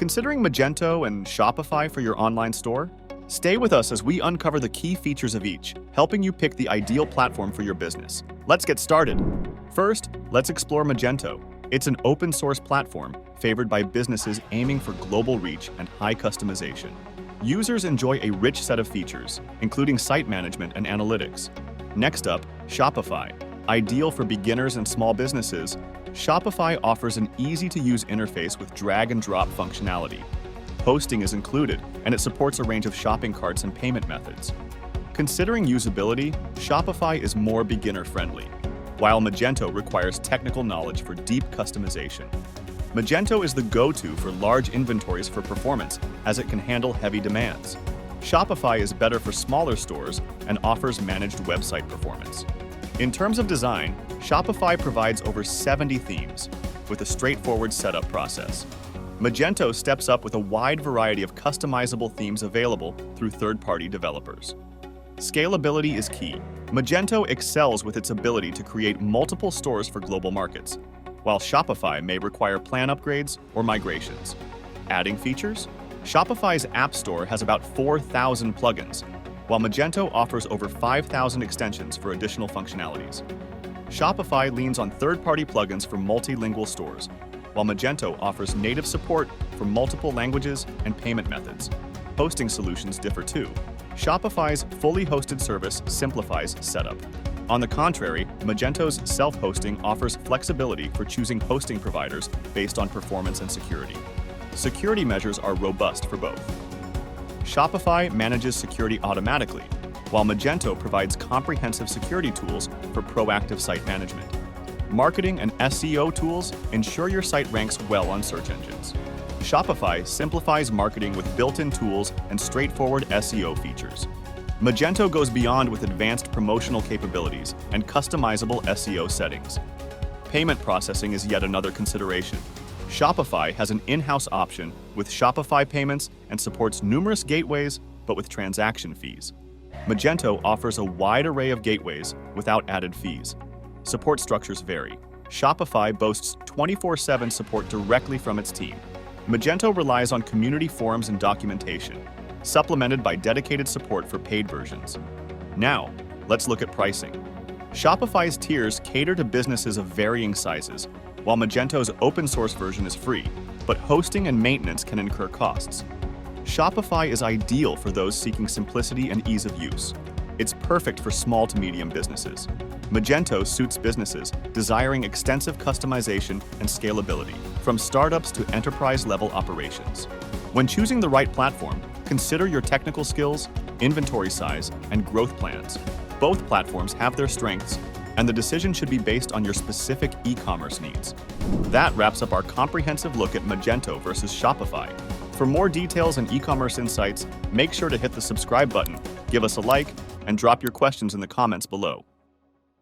Considering Magento and Shopify for your online store? Stay with us as we uncover the key features of each, helping you pick the ideal platform for your business. Let's get started. First, let's explore Magento. It's an open-source platform favored by businesses aiming for global reach and high customization. Users enjoy a rich set of features, including site management and analytics. Next up, Shopify. Ideal for beginners and small businesses, Shopify offers an easy-to-use interface with drag-and-drop functionality. Hosting is included, and it supports a range of shopping carts and payment methods. Considering usability, Shopify is more beginner-friendly, while Magento requires technical knowledge for deep customization. Magento is the go-to for large inventories for performance, as it can handle heavy demands. Shopify is better for smaller stores and offers managed website performance. In terms of design, Shopify provides over 70 themes, with a straightforward setup process. Magento steps up with a wide variety of customizable themes available through third-party developers. Scalability is key. Magento excels with its ability to create multiple stores for global markets, while Shopify may require plan upgrades or migrations. Adding features? Shopify's App Store has about 4,000 plugins, while Magento offers over 5,000 extensions for additional functionalities. Shopify leans on third-party plugins for multilingual stores, while Magento offers native support for multiple languages and payment methods. Hosting solutions differ too. Shopify's fully hosted service simplifies setup. On the contrary, Magento's self-hosting offers flexibility for choosing hosting providers based on performance and security. Security measures are robust for both. Shopify manages security automatically, while Magento provides comprehensive security tools for proactive site management. Marketing and SEO tools ensure your site ranks well on search engines. Shopify simplifies marketing with built-in tools and straightforward SEO features. Magento goes beyond with advanced promotional capabilities and customizable SEO settings. Payment processing is yet another consideration. Shopify has an in-house option with Shopify Payments and supports numerous gateways, but with transaction fees. Magento offers a wide array of gateways without added fees. Support structures vary. Shopify boasts 24/7 support directly from its team. Magento relies on community forums and documentation, supplemented by dedicated support for paid versions. Now, let's look at pricing. Shopify's tiers cater to businesses of varying sizes, while Magento's open-source version is free, but hosting and maintenance can incur costs. Shopify is ideal for those seeking simplicity and ease of use. It's perfect for small to medium businesses. Magento suits businesses desiring extensive customization and scalability, from startups to enterprise-level operations. When choosing the right platform, consider your technical skills, inventory size, and growth plans. Both platforms have their strengths, and the decision should be based on your specific e-commerce needs. That wraps up our comprehensive look at Magento versus Shopify. For more details and e-commerce insights, make sure to hit the subscribe button, give us a like, and drop your questions in the comments below.